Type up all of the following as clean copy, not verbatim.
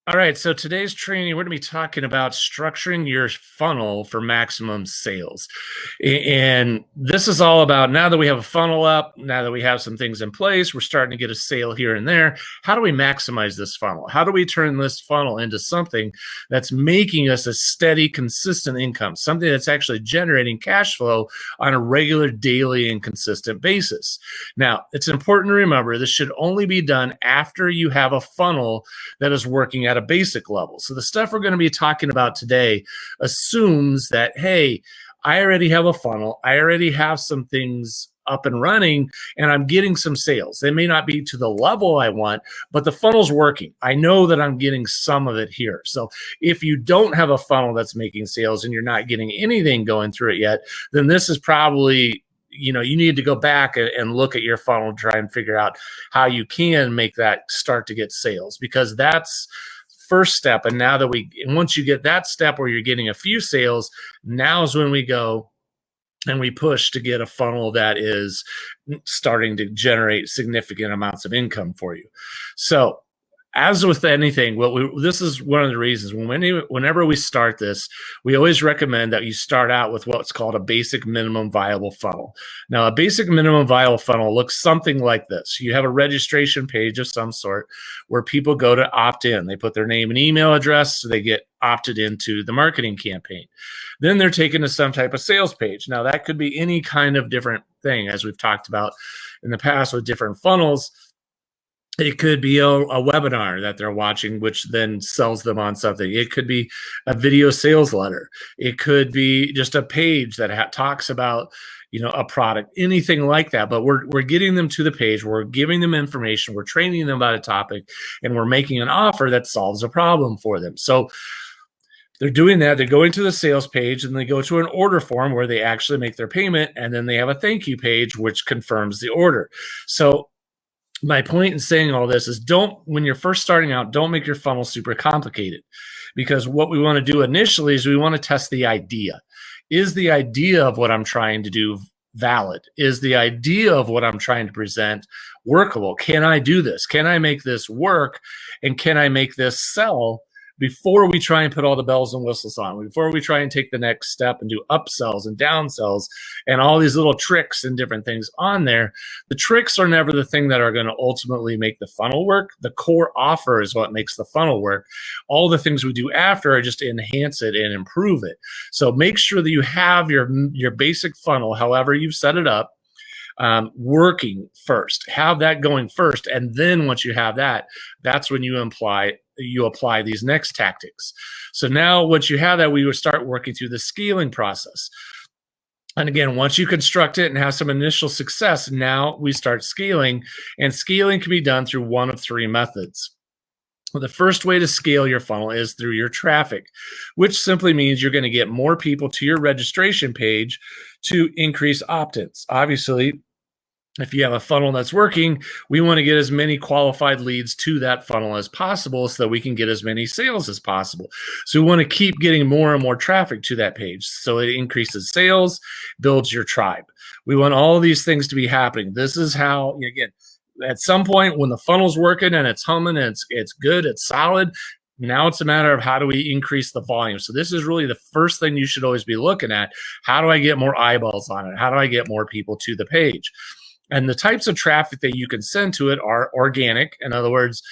All right, so today's training, we're going to be talking about structuring your funnel for maximum sales. And this is all about now that we have a funnel up, now that we have some things in place, we're starting to get a sale here and there. How do we maximize this funnel? How do we turn this funnel into something that's making us a steady, consistent income, something that's actually generating cash flow on a regular, daily, and consistent basis? Now, it's important to remember this should only be done after you have a funnel that is working at a basic level. So the stuff we're going to be talking about today assumes that, hey, I already have a funnel. I already have some things up and running and I'm getting some sales. They may not be to the level I want, but the funnel's working. I know that I'm getting some of it here. So if you don't have a funnel that's making sales and you're not getting anything going through it yet, then this is probably, you need to go back and look at your funnel and try and figure out how you can make that start to get sales, because that's first step. And now that once you get that step where you're getting a few sales, now is when we go and we push to get a funnel that is starting to generate significant amounts of income for you. So as with anything, this is one of the reasons whenever we start this, we always recommend that you start out with what's called a basic minimum viable funnel. Now, a basic minimum viable funnel looks something like this. You have a registration page of some sort where people go to opt in. They put their name and email address, so they get opted into the marketing campaign. Then they're taken to some type of sales page. Now, that could be any kind of different thing, as we've talked about in the past with different funnels. It could be a webinar that they're watching, which then sells them on something. It could be a video sales letter. It could be just a page that talks about, a product, anything like that. But we're getting them to the page. We're giving them information. We're training them about a topic, and we're making an offer that solves a problem for them. So they're doing that. They're going to the sales page, and they go to an order form where they actually make their payment, and then they have a thank you page, which confirms the order. So my point in saying all this is when you're first starting out, don't make your funnel super complicated, because what we want to do initially is we want to test the idea. Is the idea of what I'm trying to do valid? Is the idea of what I'm trying to present workable? Can I do this? Can I make this work? And can I make this sell before we try and put all the bells and whistles on, before we try and take the next step and do upsells and downsells and all these little tricks and different things on there? The tricks are never the thing that are going to ultimately make the funnel work. The core offer is what makes the funnel work. All the things we do after are just to enhance it and improve it. So make sure that you have your basic funnel, however you've set it up, working first. Have that going first, and then once you have that, that's when you apply these next tactics. So now once you have that, we would start working through the scaling process. And again, once you construct it and have some initial success, now we start scaling, and scaling can be done through one of three methods. The first way to scale your funnel is through your traffic, which simply means you're going to get more people to your registration page to increase opt-ins. Obviously, if you have a funnel that's working, we want to get as many qualified leads to that funnel as possible so that we can get as many sales as possible. So we want to keep getting more and more traffic to that page. So it increases sales, builds your tribe. We want all of these things to be happening. This is how, again, at some point when the funnel's working and it's humming and it's good, it's solid, now it's a matter of how do we increase the volume. So this is really the first thing you should always be looking at. How do I get more eyeballs on it? How do I get more people to the page? And the types of traffic that you can send to it are organic. In other words,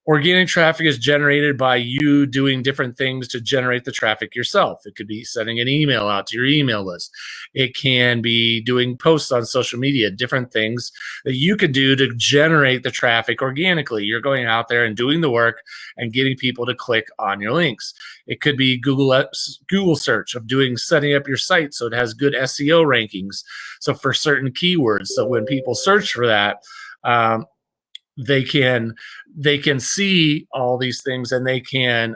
organic traffic is generated by you doing different things to generate the traffic yourself. It could be sending an email out to your email list. It can be doing posts on social media, different things that you could do to generate the traffic organically. You're going out there and doing the work and getting people to click on your links. It could be Google search of setting up your site so it has good SEO rankings. So for certain keywords, so when people search for that, they can see all these things, and they can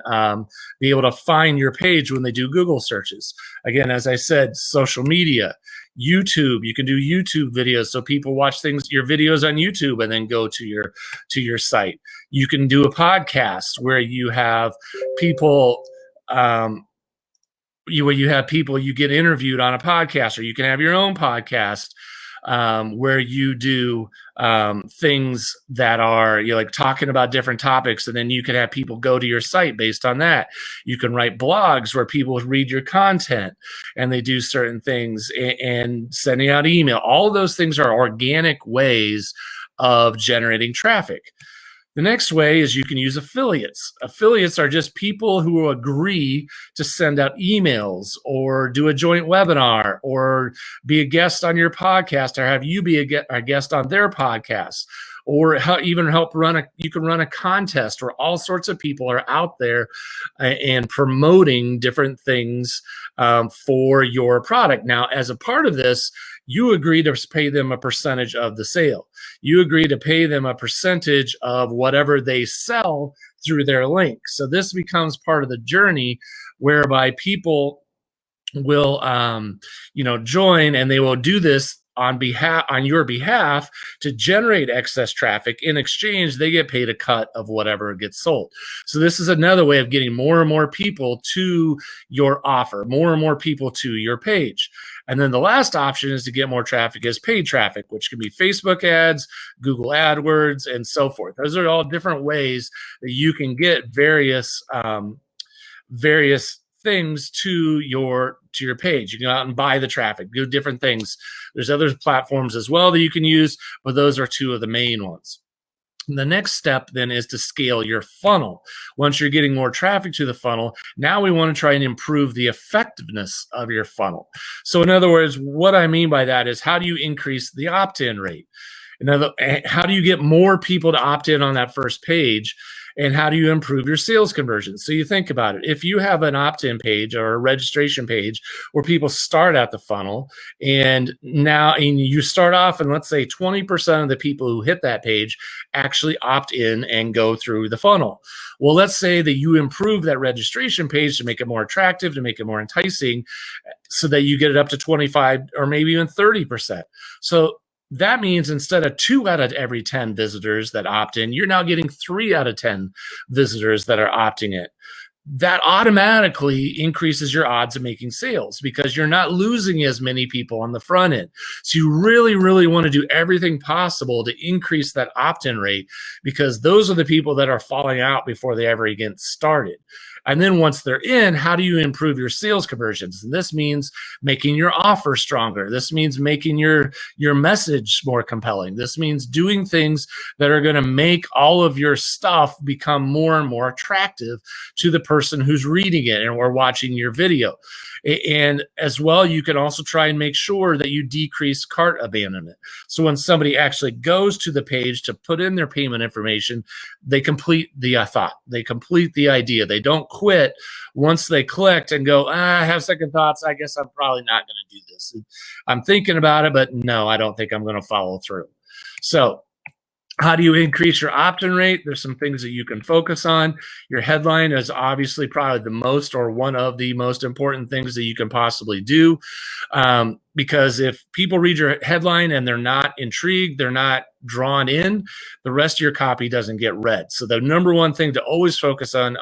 be able to find your page when they do Google searches. Again, as I said, social media, YouTube, you can do YouTube videos so people watch your videos on YouTube and then go to your site. You can do a podcast where you have people you get interviewed on a podcast, or you can have your own podcast. where you do things that are like talking about different topics, and then you can have people go to your site based on that. You can write blogs where people read your content and they do certain things, and sending out email. All of those things are organic ways of generating traffic. The next way is you can use affiliates. Affiliates are just people who will agree to send out emails or do a joint webinar or be a guest on your podcast, or have you be a guest on their podcast, or even help you can run a contest where all sorts of people are out there and promoting different things for your product. Now, as a part of this, you agree to pay them a percentage of the sale. You agree to pay them a percentage of whatever they sell through their link. So this becomes part of the journey whereby people will, join, and they will do this on your behalf to generate excess traffic. In exchange, they get paid a cut of whatever gets sold. So this is another way of getting more and more people to your offer, more and more people to your page. And then the last option is to get more traffic is paid traffic, which can be Facebook ads, Google AdWords, and so forth. Those are all different ways that you can get various things to your page. You can go out and buy the traffic, do different things. There's other platforms as well that you can use, but those are two of the main ones. And the next step then is to scale your funnel. Once you're getting more traffic to the funnel, now we want to try and improve the effectiveness of your funnel. So in other words, what I mean by that is, how do you increase the opt-in rate? How do you get more people to opt in on that first page? And how do you improve your sales conversion? So you think about it. If you have an opt-in page or a registration page where people start at the funnel, and you start off, and let's say 20% of the people who hit that page actually opt in and go through the funnel. Well, let's say that you improve that registration page to make it more attractive, to make it more enticing, so that you get it up to 25 or maybe even 30%. So that means instead of 2 out of every 10 visitors that opt in, you're now getting 3 out of 10 visitors that are opting in. That automatically increases your odds of making sales because you're not losing as many people on the front end. So you really, really want to do everything possible to increase that opt-in rate, because those are the people that are falling out before they ever get started. And then once they're in, how do you improve your sales conversions? And this means making your offer stronger. This means making your message more compelling. This means doing things that are going to make all of your stuff become more and more attractive to the person who's reading it or watching your video. And as well, you can also try and make sure that you decrease cart abandonment. So when somebody actually goes to the page to put in their payment information, they complete the thought. They complete the idea. They don't quit once they clicked and go, I have second thoughts. I guess I'm probably not going to do this. I'm thinking about it, but no, I don't think I'm going to follow through. So how do you increase your opt-in rate? There's some things that you can focus on. Your headline is obviously probably the most, or one of the most important things that you can possibly do. Because if people read your headline and they're not intrigued, they're not drawn in, the rest of your copy doesn't get read. So the number one thing to always focus on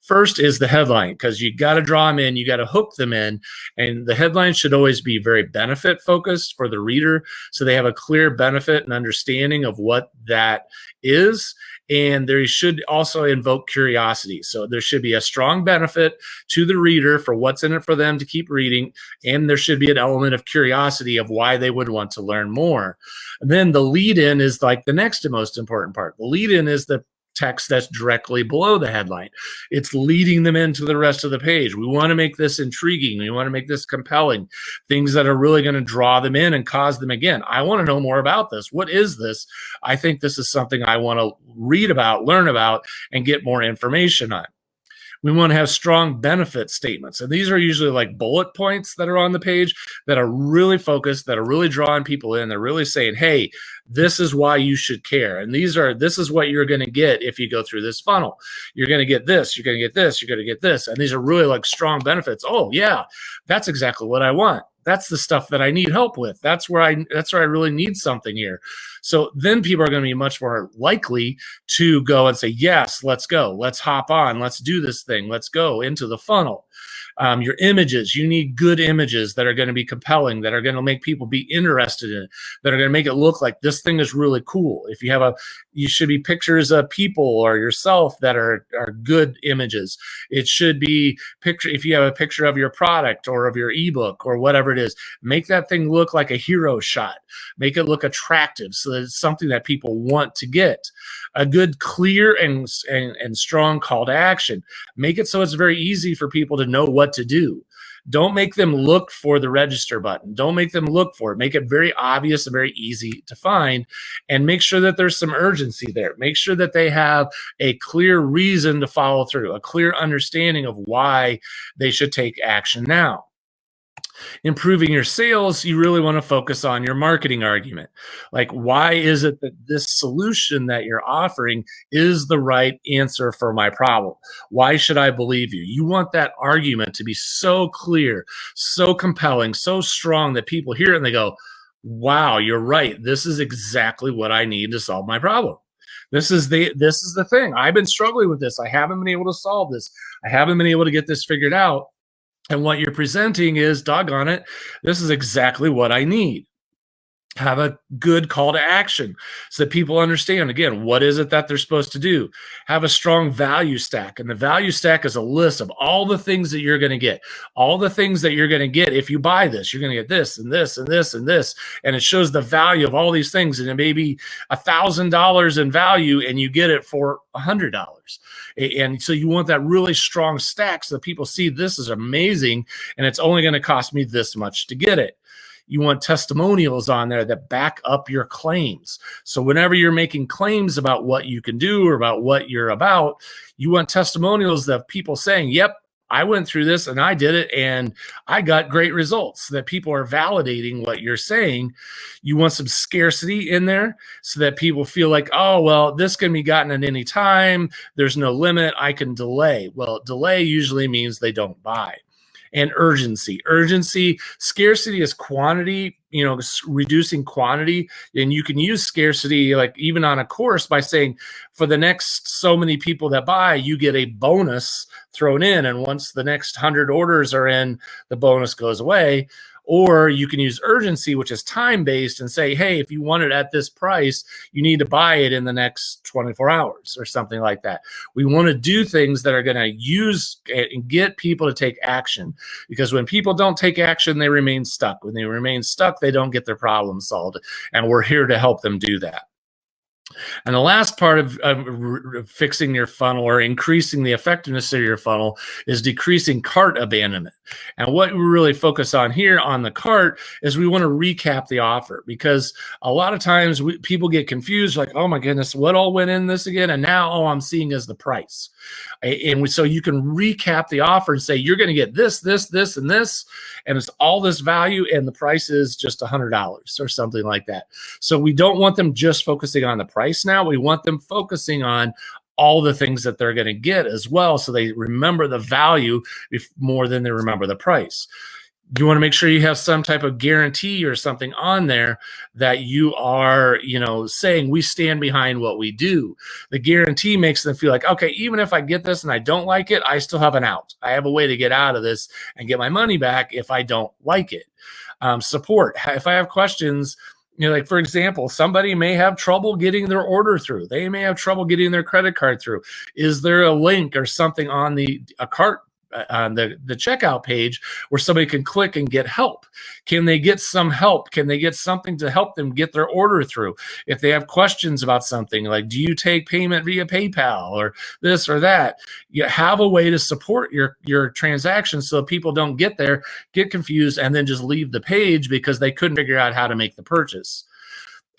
first is the headline, because you got to draw them in, you got to hook them in, and the headline should always be very benefit focused for the reader, so they have a clear benefit and understanding of what that is. And there should also invoke curiosity. So there should be a strong benefit to the reader for what's in it for them to keep reading. And there should be an element of curiosity of why they would want to learn more. And then the lead in is like the next most important part. The lead in is the text that's directly below the headline. It's leading them into the rest of the page. We want to make this intriguing. We want to make this compelling. Things that are really going to draw them in and cause them, again, I want to know more about this. What is this? I think this is something I want to read about, learn about, and get more information on. We want to have strong benefit statements. And these are usually like bullet points that are on the page that are really focused, that are really drawing people in. They're really saying, hey, this is why you should care. And this is what you're going to get if you go through this funnel. You're going to get this, you're going to get this, you're going to get this. And these are really like strong benefits. Oh yeah, that's exactly what I want. That's the stuff that I need help with. That's where I really need something here. So then people are going to be much more likely to go and say, yes, let's go. Let's hop on. Let's do this thing. Let's go into the funnel. Your images, you need good images that are going to be compelling, that are going to make people be interested in it, that are going to make it look like this thing is really cool. If you have you should be pictures of people or yourself that are good images. It should be if you have a picture of your product or of your ebook or whatever it is, make that thing look like a hero shot. Make it look attractive so that it's something that people want to get. A good, clear, and strong call to action. Make it so it's very easy for people to know what to do. Don't make them look for the register button. Don't make them look for it. Make it very obvious and very easy to find, and make sure that there's some urgency there. Make sure that they have a clear reason to follow through, a clear understanding of why they should take action now. Improving your sales, you really want to focus on your marketing argument. Like, why is it that this solution that you're offering is the right answer for my problem? Why should I believe you? You want that argument to be so clear, so compelling, so strong that people hear it and they go, wow, you're right. This is exactly what I need to solve my problem. This is the thing. I've been struggling with this. I haven't been able to solve this. I haven't been able to get this figured out. And what you're presenting is, doggone it, this is exactly what I need. Have a good call to action so that people understand, again, what is it that they're supposed to do. Have a strong value stack. And the value stack is a list of all the things that you're going to get. All the things that you're going to get if you buy this. You're going to get this and this and this and this. And it shows the value of all these things. And it may be $1,000 in value and you get it for $100. And so you want that really strong stack so that people see this is amazing and it's only going to cost me this much to get it. You want testimonials on there that back up your claims. So whenever you're making claims about what you can do or about what you're about, you want testimonials of people saying, yep, I went through this and I did it and I got great results, so that people are validating what you're saying. You want some scarcity in there so that people feel like, oh, well, this can be gotten at any time. There's no limit. I can delay. Well, delay usually means they don't buy. And urgency. Scarcity is quantity, reducing quantity. And you can use scarcity, like even on a course, by saying for the next so many people that buy, you get a bonus thrown in. And once the next 100 orders are in, the bonus goes away. Or you can use urgency, which is time-based, and say, hey, if you want it at this price, you need to buy it in the next 24 hours or something like that. We want to do things that are going to use and get people to take action, because when people don't take action, they remain stuck. When they remain stuck, they don't get their problem solved, and we're here to help them do that. And the last part of fixing your funnel or increasing the effectiveness of your funnel is decreasing cart abandonment. And what we really focus on here on the cart is we want to recap the offer, because a lot of times people get confused, like, oh my goodness, what all went in this again? And now all I'm seeing is the price. And so you can recap the offer and say, you're going to get this, this, this, and this, and it's all this value, and the price is just $100 or something like that. So we don't want them just focusing on the price now. We want them focusing on all the things that they're going to get as well, so they remember the value more than they remember the price. You want to make sure you have some type of guarantee or something on there that you are, saying we stand behind what we do. The guarantee makes them feel like, okay, even if I get this and I don't like it, I still have an out. I have a way to get out of this and get my money back if I don't like it. Support. If I have questions, like, for example, somebody may have trouble getting their order through. They may have trouble getting their credit card through. Is there a link or something on a cart on the checkout page where somebody can click and get help? Can they get some help? Can they get something to help them get their order through? If they have questions about something, like, do you take payment via PayPal or this or that? You have a way to support your transactions so people don't get there, get confused, and then just leave the page because they couldn't figure out how to make the purchase.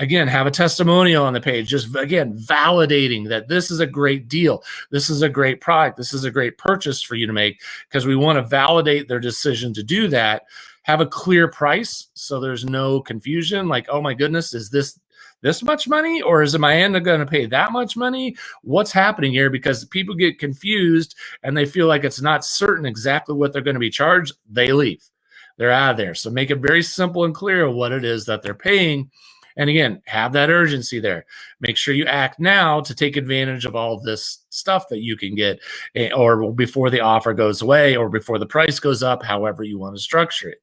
Again, have a testimonial on the page, just, again, validating that this is a great deal. This is a great product. This is a great purchase for you to make, because we want to validate their decision to do that. Have a clear price so there's no confusion, like, oh my goodness, is this much money, or is my end going to pay that much money? What's happening here? Because people get confused and they feel like it's not certain exactly what they're going to be charged. They leave. They're out of there. So make it very simple and clear what it is that they're paying. And again, have that urgency there. Make sure you act now to take advantage of all this stuff that you can get, or before the offer goes away or before the price goes up, however you want to structure it.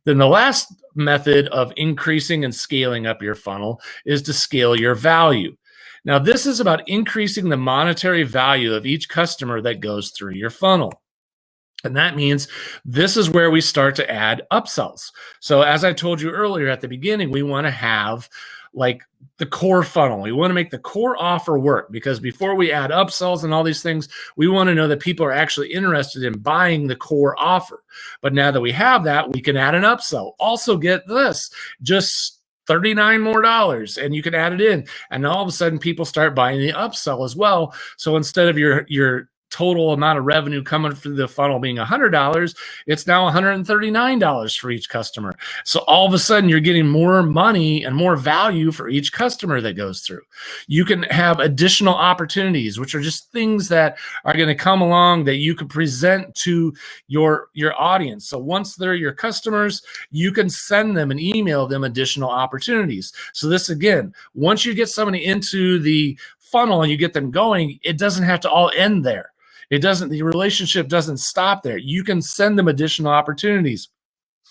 Then the last method of increasing and scaling up your funnel is to scale your value. Now, this is about increasing the monetary value of each customer that goes through your funnel. And that means this is where we start to add upsells. So as I told you earlier at the beginning, we want to have like the core funnel. We want to make the core offer work, because before we add upsells and all these things, we want to know that people are actually interested in buying the core offer. But now that we have that, we can add an upsell. Also, get this, just $39 more, and you can add it in. And all of a sudden people start buying the upsell as well. So instead of your total amount of revenue coming through the funnel being $100, it's now $139 for each customer. So all of a sudden you're getting more money and more value for each customer that goes through. You can have additional opportunities, which are just things that are going to come along that you can present to your audience. So once they're your customers, you can send them and email them additional opportunities. So this, again, once you get somebody into the funnel and you get them going, it doesn't have to all end there. The relationship doesn't stop there. You can send them additional opportunities,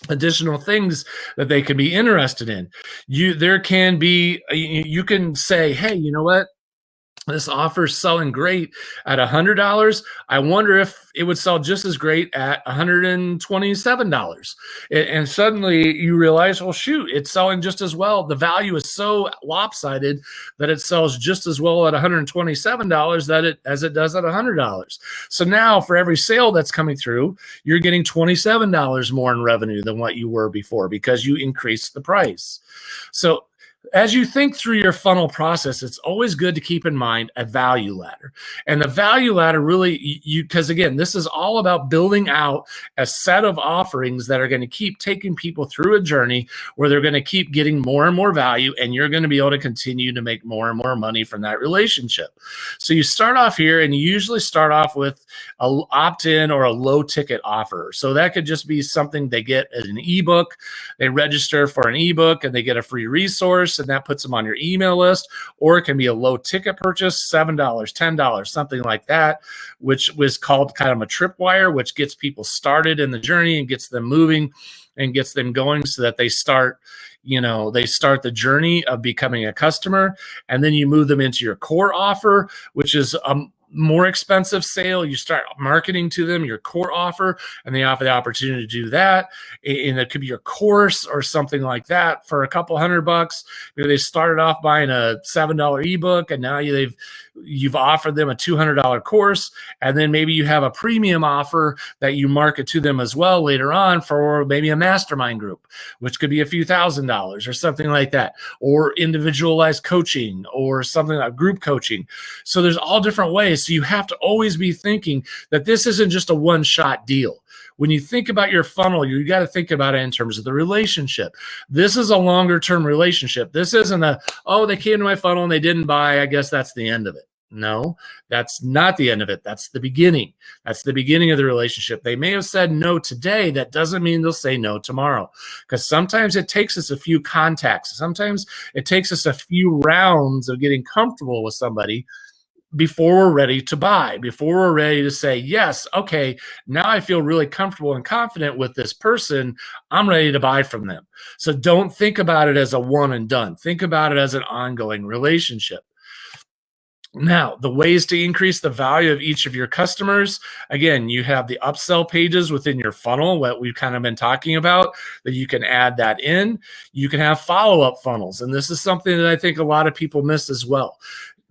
additional things that they can be interested in. You can say, hey, you know what? This offer is selling great at $100. I wonder if it would sell just as great at $127. And suddenly you realize, well, shoot, it's selling just as well. The value is so lopsided that it sells just as well at $127 as it does at $100. So now for every sale that's coming through, you're getting $27 more in revenue than what you were before, because you increased the price. So as you think through your funnel process, it's always good to keep in mind a value ladder. And the value ladder really, because again, this is all about building out a set of offerings that are going to keep taking people through a journey where they're going to keep getting more and more value, and you're going to be able to continue to make more and more money from that relationship. So you start off here, and you usually start off with an opt-in or a low ticket offer. So that could just be something they get as an ebook. They register for an ebook and they get a free resource, and that puts them on your email list. Or it can be a low ticket purchase, $7, $10, something like that, which was called kind of a tripwire, which gets people started in the journey and gets them moving and gets them going so that they start the journey of becoming a customer. And then you move them into your core offer, which is more expensive sale. You start marketing to them your core offer, and they offer the opportunity to do that. And it could be your course or something like that for a couple $100. Maybe they started off buying a $7 ebook, and now you've offered them a $200 course. And then maybe you have a premium offer that you market to them as well later on for maybe a mastermind group, which could be a few $1,000s or something like that, or individualized coaching or something like group coaching. So there's all different ways. So you have to always be thinking that this isn't just a one-shot deal. When you think about your funnel, you got to think about it in terms of the relationship. This is a longer-term relationship. This isn't they came to my funnel and they didn't buy, I guess that's the end of it. No, that's not the end of it. That's the beginning. That's the beginning of the relationship. They may have said no today. That doesn't mean they'll say no tomorrow, because sometimes it takes us a few contacts. Sometimes it takes us a few rounds of getting comfortable with somebody before we're ready to buy, before we're ready to say, yes, okay, now I feel really comfortable and confident with this person. I'm ready to buy from them. So don't think about it as a one and done. Think about it as an ongoing relationship. Now, the ways to increase the value of each of your customers, again, you have the upsell pages within your funnel, what we've kind of been talking about, that you can add that in. You can have follow-up funnels, and this is something that I think a lot of people miss as well.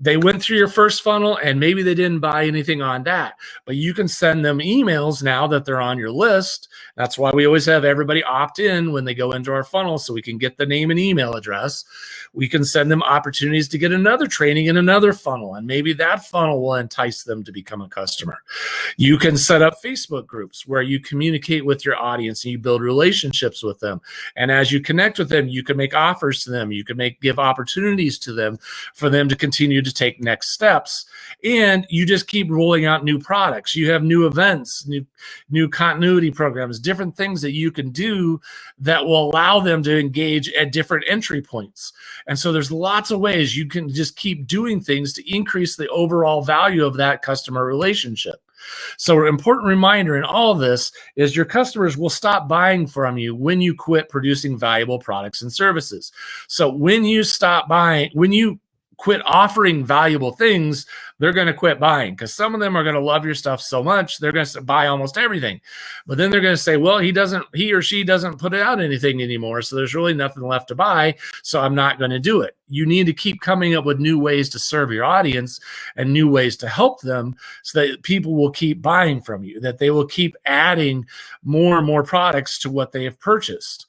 They went through your first funnel and maybe they didn't buy anything on that, but you can send them emails now that they're on your list. That's why we always have everybody opt in when they go into our funnel, so we can get the name and email address. We can send them opportunities to get another training in another funnel, and maybe that funnel will entice them to become a customer. You can set up Facebook groups where you communicate with your audience and you build relationships with them. And as you connect with them, you can make offers to them. You can give opportunities to them for them to continue to take next steps, and you just keep rolling out new products. You have new events, new continuity programs, different things that you can do that will allow them to engage at different entry points. And so there's lots of ways you can just keep doing things to increase the overall value of that customer relationship. So an important reminder in all of this is your customers will stop buying from you when you quit producing valuable products and services. So when you stop buying, when you quit offering valuable things, they're going to quit buying, because some of them are going to love your stuff so much they're going to buy almost everything. But then they're going to say, well, he or she doesn't put out anything anymore, so there's really nothing left to buy, so I'm not going to do it. You need to keep coming up with new ways to serve your audience and new ways to help them, so that people will keep buying from you, that they will keep adding more and more products to what they have purchased.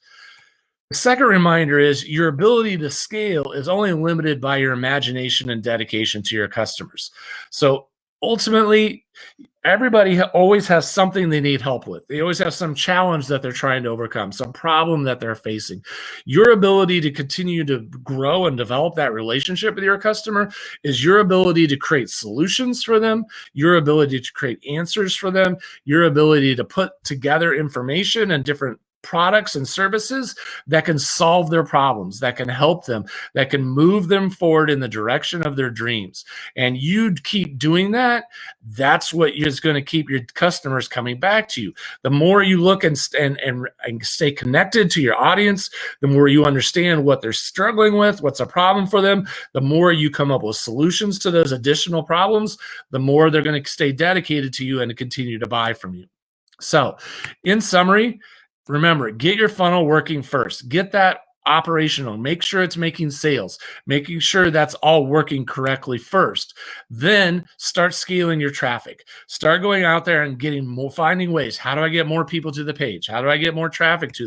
The second reminder is your ability to scale is only limited by your imagination and dedication to your customers. So ultimately, everybody always has something they need help with. They always have some challenge that they're trying to overcome, some problem that they're facing. Your ability to continue to grow and develop that relationship with your customer is your ability to create solutions for them, your ability to create answers for them, your ability to put together information and different products and services that can solve their problems, that can help them, that can move them forward in the direction of their dreams. And you keep doing that, that's what is going to keep your customers coming back to you. The more you look and stay connected to your audience, the more you understand what they're struggling with, what's a problem for them, the more you come up with solutions to those additional problems, the more they're going to stay dedicated to you and to continue to buy from you. So, in summary, remember, get your funnel working first. Get that operational. Make sure it's making sales, making sure that's all working correctly first. Then start scaling your traffic. Start going out there and getting more, finding ways. How do I get more people to the page? How do I get more traffic to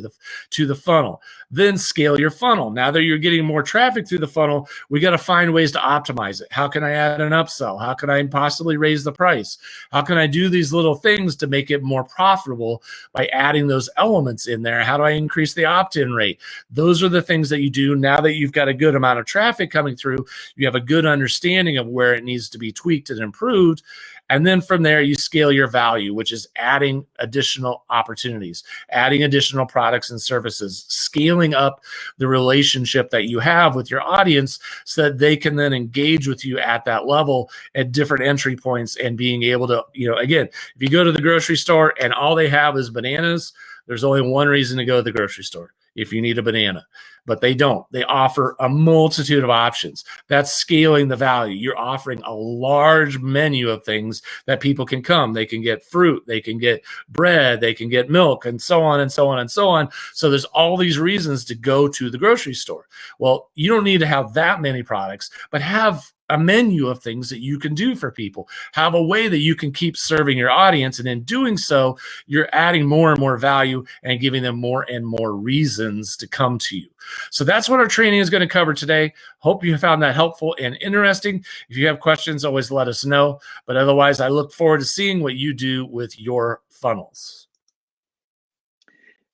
the funnel? Then scale your funnel. Now that you're getting more traffic through the funnel, we got to find ways to optimize it. How can I add an upsell? How can I possibly raise the price? How can I do these little things to make it more profitable by adding those elements in there? How do I increase the opt-in rate? Those are the things that you do now that you've got a good amount of traffic coming through. You have a good understanding of where it needs to be tweaked and improved. And then from there, you scale your value, which is adding additional opportunities, adding additional products and services, scaling up the relationship that you have with your audience so that they can then engage with you at that level at different entry points, and being able to, again, if you go to the grocery store and all they have is bananas, there's only one reason to go to the grocery store: if you need a banana. But they don't. They offer a multitude of options. That's scaling the value. You're offering a large menu of things that people can come. They can get fruit, they can get bread, they can get milk, and so on and so on and so on. So there's all these reasons to go to the grocery store. Well, you don't need to have that many products, but have a menu of things that you can do for people. Have a way that you can keep serving your audience, and in doing so, you're adding more and more value and giving them more and more reasons to come to you. So that's what our training is going to cover today. Hope you found that helpful and interesting. If you have questions, always let us know. But otherwise, I look forward to seeing what you do with your funnels.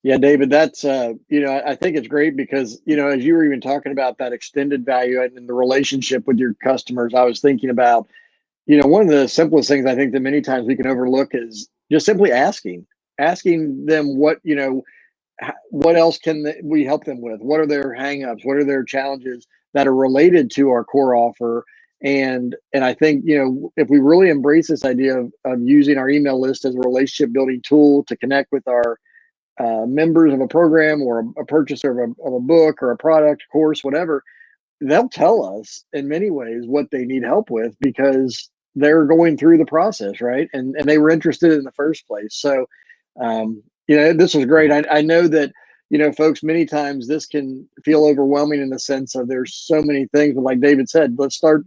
Yeah, David, that's, I think it's great because, as you were even talking about that extended value and the relationship with your customers, I was thinking about, one of the simplest things I think that many times we can overlook is just simply asking them what else can we help them with? What are their hangups? What are their challenges that are related to our core offer? And I think, if we really embrace this idea of using our email list as a relationship building tool to connect with our members of a program or a purchaser of a book or a product, course, whatever, they'll tell us in many ways what they need help with because they're going through the process, right? And they were interested in the first place. So, this was great. I know that, folks, many times this can feel overwhelming in the sense of there's so many things, but like David said, let's start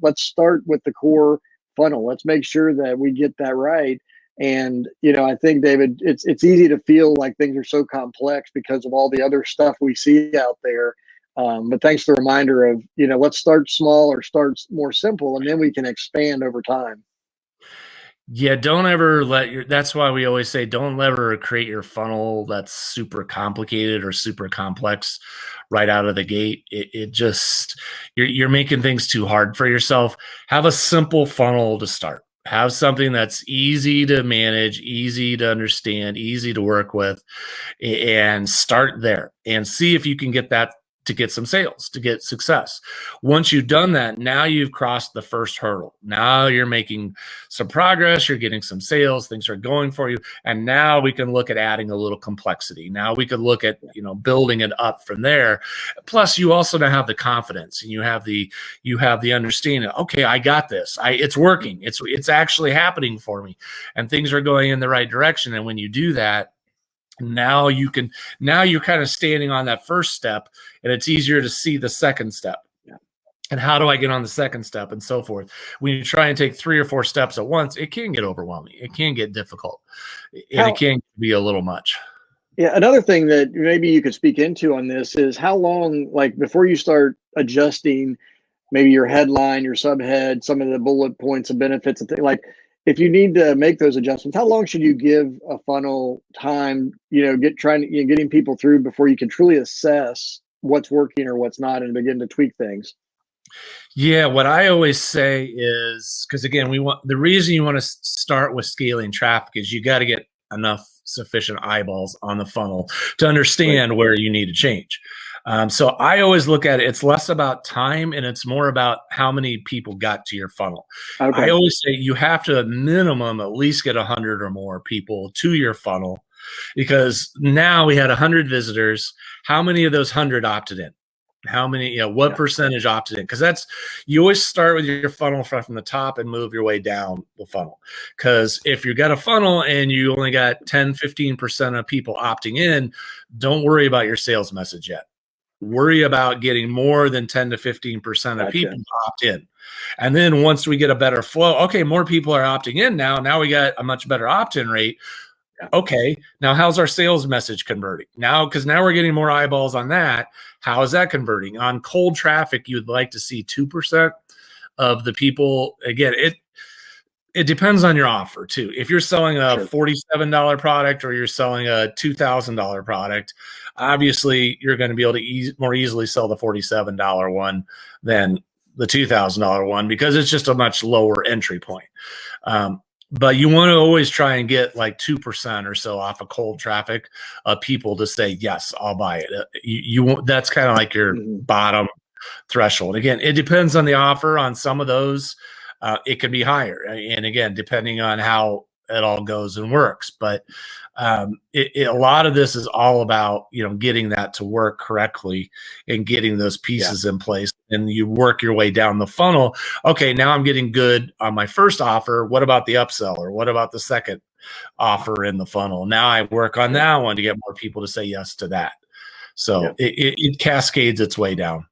with the core funnel. Let's make sure that we get that right. And, I think, David, it's easy to feel like things are so complex because of all the other stuff we see out there. But thanks for the reminder of, let's start small or start more simple, and then we can expand over time. Yeah, don't ever let your, that's why we always say don't ever create your funnel that's super complicated or super complex right out of the gate. It just, you're making things too hard for yourself. Have a simple funnel to start. Have something that's easy to manage, easy to understand, easy to work with, and start there and see if you can get that to get some sales, to get success. Once you've done that, now you've crossed the first hurdle. Now you're making some progress, you're getting some sales, things are going for you. And now we can look at adding a little complexity. Now we could look at, building it up from there. Plus you also now have the confidence and you have the understanding, okay, I got this. It's working. It's actually happening for me and things are going in the right direction. And when you do that, now you're kind of standing on that first step and it's easier to see the second step. And how do I get on the second step and so forth? When you try and take 3 or 4 steps at once, it can get overwhelming. It can get difficult and it can be a little much. Yeah. Another thing that maybe you could speak into on this is how long, like before you start adjusting maybe your headline, your subhead, some of the bullet points of benefits and things like, if you need to make those adjustments, how long should you give a funnel time, getting people through before you can truly assess what's working or what's not and begin to tweak things? Yeah, what I always say is, because again, the reason you want to start with scaling traffic is you got to get enough sufficient eyeballs on the funnel to understand where you need to change. So I always look at it, it's less about time and it's more about how many people got to your funnel. Okay. I always say you have to at minimum at least get 100 or more people to your funnel, because now we had 100 visitors. How many of those 100 opted in? How many, what percentage opted in? Because you always start with your funnel from the top and move your way down the funnel. Because if you got a funnel and you only got 10, 15% of people opting in, don't worry about your sales message yet. Worry about getting more than 10 to 15% of people opt in. And then once we get a better flow, okay, more people are opting in now. Now we got a much better opt-in rate. Okay, now how's our sales message converting? Because now we're getting more eyeballs on that. How is that converting? On cold traffic, you'd like to see 2% of the people. Again, it depends on your offer too. If you're selling a $47 product or you're selling a $2,000 product, obviously you're going to be able to more easily sell the $47 one than the $2,000 one because it's just a much lower entry point. But you want to always try and get like 2% or so off of cold traffic of people to say, yes, I'll buy it. That's kind of like your bottom threshold. Again, it depends on the offer. On some of those, it can be higher. And again, depending on how it all goes and works. But a lot of this is all about, getting that to work correctly and getting those pieces in place. And you work your way down the funnel. Okay, now I'm getting good on my first offer. What about the upsell? Or what about the second offer in the funnel? Now I work on that one to get more people to say yes to that. So it cascades its way down.